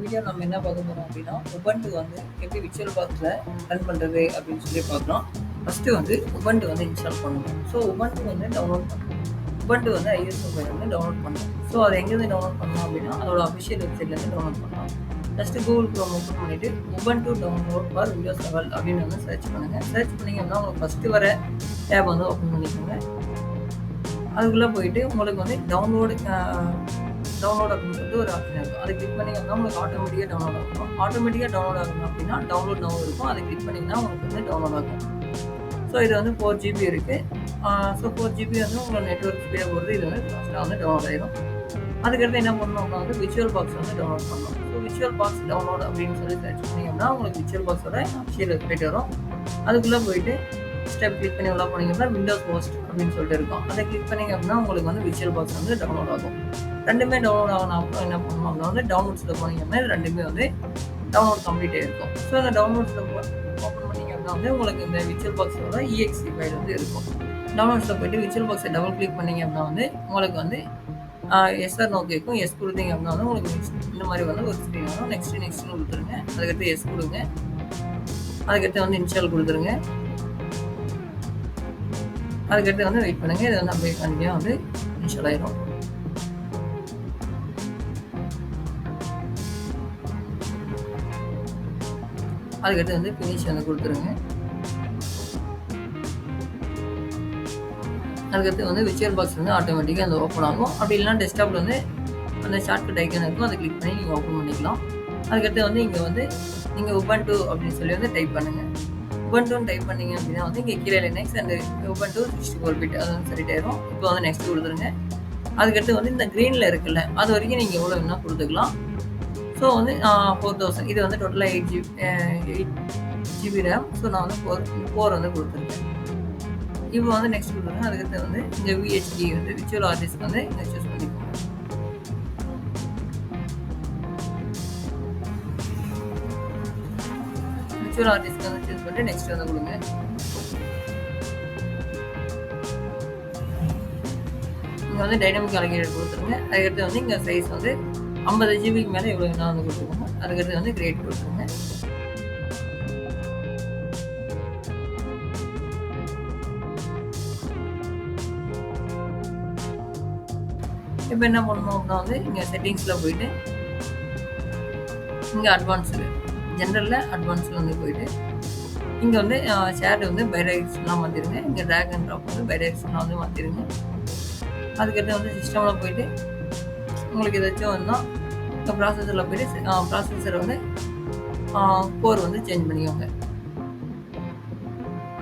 Video நம்ம என்ன பார்க்க போகிறோம் அப்படின்னா உபண்டு வந்து எப்படி விர்ச்சுவல் பாக்ஸில் ரன் பண்ணுறது அப்படின்னு சொல்லி பார்க்குறோம். ஃபஸ்ட்டு வந்து உபண்டு வந்து இன்ஸ்டால் பண்ணணும். ஸோ உபண்டு வந்து டவுன்லோட் பண்ணணும். உபண்டு வந்து ஐஎஸ் மொபைல் வந்து டவுன்லோட் பண்ணணும். ஸோ அதை எங்கேருந்து டவுன்லோட் பண்ணலாம் அப்படின்னா அதோட அஃபிஷியல் வெப்சைட்லேருந்து டவுன்லோட் பண்ணலாம். ஃபஸ்ட்டு கூகுள் க்ரோம் ஓப்பன் பண்ணிவிட்டு உபண்டு டவுன்லோட் ஃபார் விண்டோஸ் லெவல் அப்படின்னு வந்து சர்ச் பண்ணுங்கள். சர்ச் பண்ணிங்க அப்படின்னா உங்களுக்கு ஃபஸ்ட்டு வர டேப் வந்து ஓப்பன் பண்ணிக்கோங்க. அதுக்குள்ளே போயிட்டு உங்களுக்கு வந்து டவுன்லோட் அப்படின்னு சொல்லிட்டு ஒரு ஆப்ஷன் இருக்கும். அதை கிளிக் பண்ணிங்கன்னா உங்களுக்கு ஆட்டோமேட்டிக்காக டவுன்லோட் ஆகும். ஆட்டோமேட்டிக்காக டவுன்லோட் ஆகணும் அப்படின்னா டவுன்லோட் நவ் இருக்கும். அதை கிளிக் பண்ணிங்கன்னா உங்களுக்கு வந்து டவுன்லோட் ஆகும். ஸோ இது வந்து 4GB இருக்குது. ஸோ 4GB வந்து உங்களோட நெட்ஒர்க் ஸ்பீடாக போகிறது இது வந்து ஃபாஸ்ட்டாக வந்து டவுன்லோட் ஆகிடும். அதுக்கடுத்து என்ன பண்ணணும் அப்படின்னா வந்து விர்ச்சுவல் பாக்ஸ் வந்து டவுன்லோட் பண்ணணும். ஸோ விர்ச்சுவல் பாக்ஸ் டவுன்லோட் அப்படின்னு சொல்லி சர்ச் பண்ணிங்கன்னா உங்களுக்கு விர்ச்சுவல் பாக்ஸோட அஃபிஷியல் வெப்சைட் வரும். அதுக்குள்ளே போயிட்டு ஸ்டெப் கிளிக் பண்ணி உள்ள போனீங்கன்னா விண்டோஸ் ஹோஸ்ட் அப்படின்னு சொல்லிட்டு இருக்கும். அதை கிளிக் பண்ணிங்க அப்படின்னா உங்களுக்கு வந்து விர்ச்சுவல் பாக்ஸ் வந்து டவுன்லோட் ஆகும். ரெண்டுமே டவுன்லோட் ஆகணும். அப்புறம் என்ன பண்ணணும் அப்படின்னா வந்து டவுன்லோட்ஸில் போனீங்க அப்படின்னா ரெண்டுமே வந்து டவுன்லோட் கம்ப்ளீட் ஆகிருக்கும். ஸோ அந்த டவுன்லோட்ஸில் ஓப்பன் பண்ணிங்க அப்படின்னா வந்து உங்களுக்கு இந்த விர்ச்சுவல் பாக்ஸோட EXE ஃபைல் வந்து இருக்கும். டவுன்லோட்ஸில் போய்ட்டு விர்ச்சுவல் பாக்ஸை டபுள் கிளிக் பண்ணிங்க அப்படின்னா வந்து உங்களுக்கு வந்து எஸ்ஆர் நோ கேட்கும். எஸ் கொடுத்தீங்க அப்படின்னா வந்து உங்களுக்கு இந்த மாதிரி வந்து ஒரு ஸ்க்ரீன் வரும். நெக்ஸ்ட்னு கொடுத்துருங்க. அதுக்கடுத்து எஸ் கொடுங்க. அதுக்கடுத்து வந்து இன்ஸ்டால் கொடுத்துருங்க. அதுக்கடுத்து வந்து வெயிட் பண்ணுங்கள். இது வந்து அப்படியே கண்டிப்பாக வந்து இன்ஸ்டால் ஆகிடும். அதுக்கடுத்து வந்து ஃபினிஷ் வந்து கொடுத்துருங்க. அதுக்கடுத்து வந்து விர்ச்சுவல் பாக்ஸ் வந்து ஆட்டோமேட்டிக்காக அந்த ஓப்பன் ஆகும். அப்படி இல்லைனா டெஸ்க்டாப்பில் வந்து அந்த ஷார்ட்கட் ஐக்கன் இருக்கும். அதை கிளிக் பண்ணி நீங்கள் ஓப்பன் பண்ணிக்கலாம். அதுக்கடுத்து வந்து இங்கே வந்து நீங்கள் உபண்டு அப்படின்னு சொல்லி வந்து டைப் பண்ணுங்கள். உபண்டுன்னு டைப் பண்ணிங்க அப்படின்னா வந்து இங்கே கீழே லினக்ஸ் அண்ட் உபண்டு 64 பிட் அது வந்து செலக்ட் ஆயிடும். இப்போ வந்து நெக்ஸ்ட் கொடுத்துருங்க. அதுக்கடுத்து வந்து இந்த க்ரீனில் இருக்குல்ல அது வரைக்கும் நீங்கள் எவ்வளோ வேணால் கொடுத்துக்கலாம். ஸோ வந்து 4000 இது வந்து டோட்டலாக 8GB ரேம். ஸோ நான் வந்து 4 வந்து கொடுத்துருக்கேன். இப்போ வந்து நெக்ஸ்ட் கொடுத்துருங்க. அதுக்கடுத்து வந்து இந்த VHD வந்து விர்ச்சுவல் ஆர்டிஸ்ட் வந்து இங்கே சூஸ் பண்ணிக்கோங்க. விர்ச்சுவல் ஆர்டிஸ்ட் வந்து சூஸ் பண்ணிட்டு நெக்ஸ்ட் வந்து கொடுங்க. இங்கே வந்து டைனமிக் அலகேட்டர் கொடுத்துருங்க. அதுக்கடுத்து வந்து இங்கே சைஸ் வந்து 50GB மேலே எவ்வளோ வேணால் வந்து கொடுத்துருங்க. அதுக்கடுத்து வந்து கிரேட் கொடுத்துருங்க. இப்போ என்ன பண்ணணும் அப்படின்னா வந்து இங்கே செட்டிங்ஸில் போயிட்டு இங்கே அட்வான்ஸு ஜென்ரலில் அட்வான்ஸில் வந்து போயிட்டு இங்கே வந்து ஷேர்டு வந்து பைடைரக்ஷனாக மாற்றிடுங்க. இங்கே ட்ராக் அண்ட் ட்ராப் வந்து பைடைரக்ஷனாக வந்து மாற்றிடுங்க. அதுக்கடுத்து வந்து சிஸ்டமில் போயிட்டு உங்களுக்கு ஏதாச்சும் வந்தால் இப்போ ப்ராசஸரில் போயிட்டு ப்ராசஸரை வந்து கோர் வந்து சேஞ்ச் பண்ணிக்கோங்க.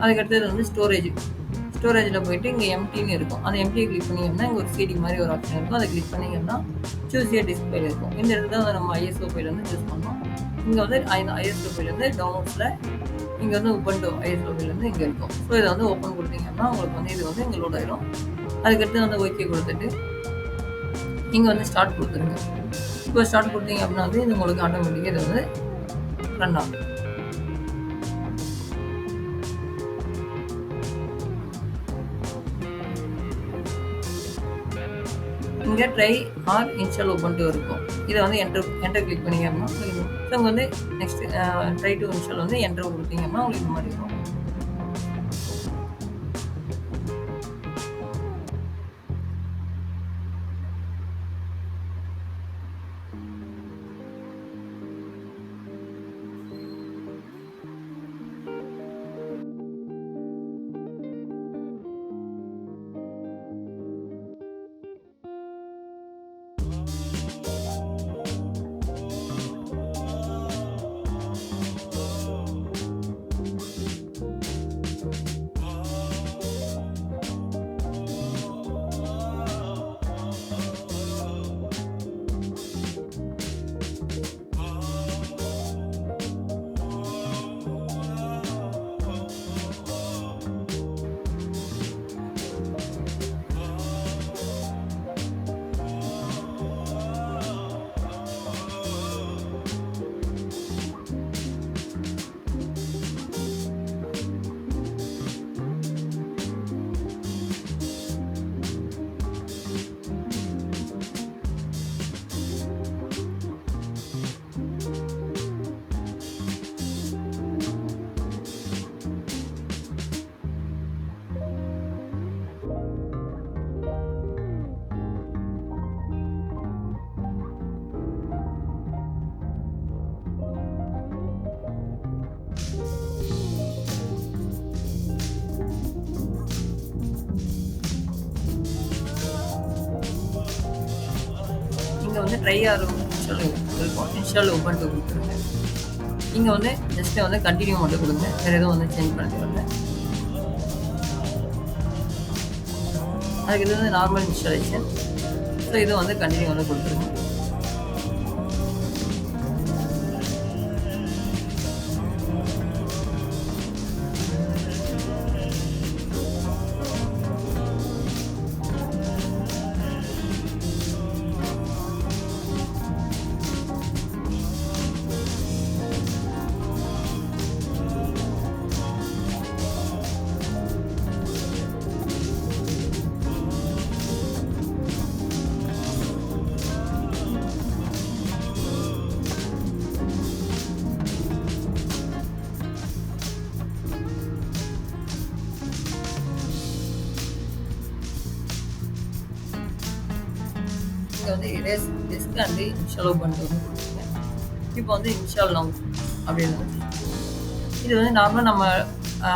அதுக்கடுத்தது வந்து ஸ்டோரேஜில் போயிட்டு இங்கே எம்டின்னு இருக்கும். அந்த எம்டியை கிளிக் பண்ணிங்கன்னா இங்கே ஒரு CD மாதிரி ஒரு ஆப்ஷன் இருக்கும். அதை கிளிக் பண்ணிங்கன்னா சூஸ் ஏ டிஸ்பிளே இருக்கும். இந்த இடத்துல வந்து நம்ம ISO ஃபைல் வந்து சூஸ் பண்ணோம். இங்கே வந்து ISO ஃபைல் வந்து டவுன்லோட்ஸில் இங்கே வந்து உபண்டு ISO ஃபைல் வந்து இங்கே இருக்கும். ஸோ இதை வந்து ஓப்பன் கொடுத்தீங்கன்னா உங்களுக்கு வந்து இது வந்து இங்கே லோட் ஆயிடும். அதுக்கடுத்து வந்து ஓகே கொடுத்துட்டு இங்கே வந்து ஸ்டார்ட் கொடுத்துருங்க. இப்போ ஸ்டார்ட் கொடுத்தீங்க அப்படின்னா வந்து இது உங்களுக்கு ஆட்டோமேட்டிக்காக இது வந்து ரன் ஆகும். இங்கே ட்ரை ஆர் இன்ஸ்டால் உபண்டு இருக்கும். இதை வந்து என்டர் கிளிக் பண்ணிங்க அப்படின்னா உங்களுக்கு ஸோ இங்கே வந்து நெக்ஸ்ட் ட்ரை டு இன்ஸ்டால் வந்து என்டர் கொடுத்தீங்க அப்படின்னா உங்களுக்கு இந்த மாதிரி இருக்கும். இங்கே வந்து ட்ரை ஆர் இன்ஸ்டால் இருக்கும். இன்ஸ்டால் உபண்டு கொடுத்துருங்க. இங்கே வந்து ஜஸ்ட்டு வந்து கண்டினியூ மட்டும் கொடுங்க. வேறு எதுவும் வந்து சேஞ்ச் பண்ண தேவையில்ல. அதுக்கு இது வந்து நார்மல் இன்ஸ்டாலேஷன். ஸோ இது வந்து கண்டினியூ வந்து கொடுத்துருங்க. இங்கே வந்து இரேஸ் டிஸ்க் அண்ட் இன்ஸ்டால் உபண்டு வந்து கொடுத்துருங்க. இப்போ வந்து இன்ஸ்டால் நவ் அப்படின்னு இது வந்து நார்மலாக நம்ம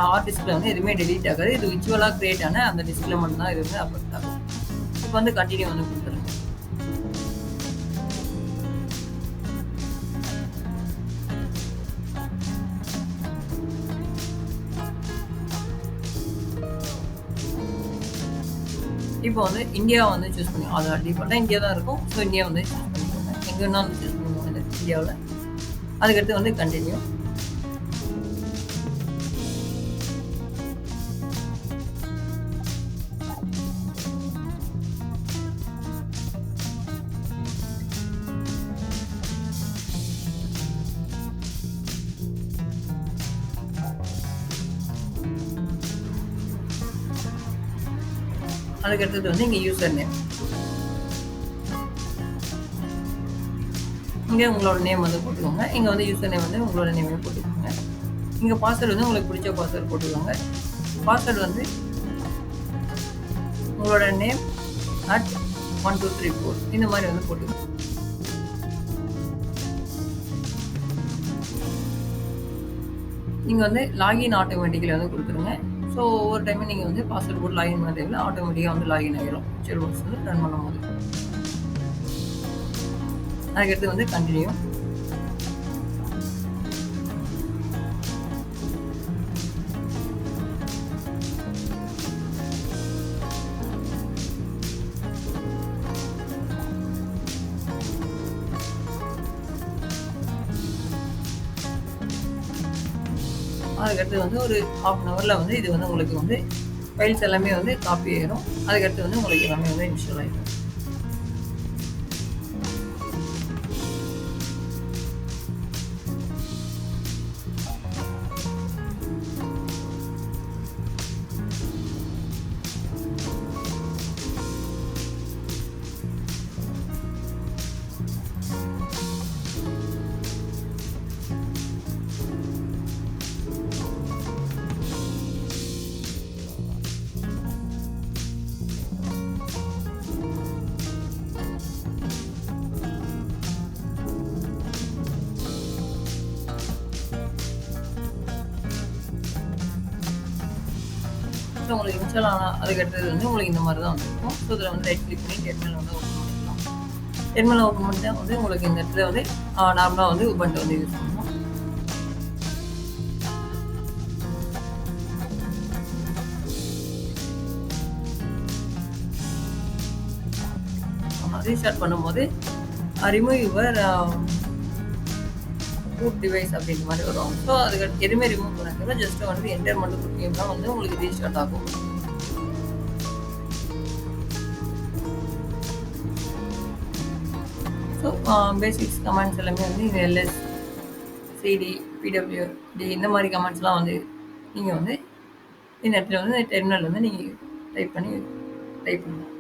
ஹார்ட் டிஸ்கில் வந்து எதுவுமே டெலீட் ஆகாது. இது விர்ச்சுவலாக கிரியேட் ஆன அந்த டிஸ்கில் மட்டும்தான் இது வந்து அஃபெக்ட் ஆகும். இப்போ வந்து கண்டினியூ வந்து கொடுத்துருங்க. இப்போ வந்து இந்தியா வந்து சூஸ் பண்ணி அது டிஃபால்ட்டாக இந்தியா தான் இருக்கும். ஸோ இந்தியா வந்து சூஸ் பண்ணிக்கோங்க. எங்கே வேணாலும் சூஸ் பண்ணுவோம் இந்த இந்தியாவில். அதுக்கடுத்து வந்து கண்டினியூ. அதுக்கடுத்தது வந்து இங்கே யூசர் நேம். இங்கே உங்களோட நேம் வந்து போட்டுக்கோங்க. இங்கே வந்து யூசர் நேம் வந்து உங்களோட நேமே போட்டுக்கோங்க. இங்கே பாஸ்வேர்டு வந்து உங்களுக்கு பிடிச்ச பாஸ்வேர்டு போட்டுக்கோங்க. பாஸ்வேர்டு வந்து உங்களோட நேம் @1234 இந்த மாதிரி வந்து போட்டுக்கோங்க. நீங்கள் வந்து லாகின் ஆட்டோமேட்டிக்கில் வந்து கொடுத்துருங்க. ஸோ ஒவ்வொரு டைமும் நீங்கள் வந்து பாஸ்வேர்டு போட்டு லாகின் பண்ண தேவையில்ல. ஆட்டோமேட்டிக்காக வந்து லாகின் ஆகிடும் விர்ச்சுவல் பாக்ஸ் வந்து ரன் பண்ணும்போது. அதுக்கடுத்து வந்து கண்டினியூ. அதுக்கடுத்து வந்து ஒரு 1/2 ஹவரில் வந்து இது வந்து உங்களுக்கு வந்து ஃபைல்ஸ் எல்லாமே வந்து காப்பி ஆயிடும். அதுக்கடுத்து வந்து உங்களுக்கு எல்லாமே வந்து இன்ஸ்டால் ஆகிடும். ஸோ உங்களுக்கு இன்ஸ்டால் ஆனால் அதுக்கடுத்தது வந்து உங்களுக்கு இந்த மாதிரி தான் வந்துருக்கும். ஸோ இதில் வந்து ரைட் கிளிக் பண்ணி டெர்மினல் வந்து ஓப்பன் பண்ணிக்கலாம். டெர்மினல் ஓப்பன் பண்ணிட்டா வந்து உங்களுக்கு இந்த இடத்துல வந்து நார்மலாக வந்து உபண்டு வந்து யூஸ் பண்ணணும். ரீஸ்டார்ட் பண்ணும்போது ரிமூவ் யுவர் ரூட் டிவைஸ் அப்படின்ற மாதிரி வரும். ஸோ அதுக்கு எதுவுமே ரிமூவ் பண்ணாங்க, ஜஸ்ட் வந்து என்டர் மட்டும் கொடுத்தீங்கன்னா வந்து உங்களுக்கு ரீஸ்டார்ட் ஆகும். ஸோ பேசிக்ஸ் கமெண்ட்ஸ் எல்லாமே வந்து இது எல்எஸ் சிடி பிடபிள்யூடி இந்த மாதிரி கமெண்ட்ஸ்லாம் வந்து நீங்கள் வந்து இந்த இடத்துல வந்து டெர்மினல் வந்து நீங்கள் டைப் பண்ணலாம்.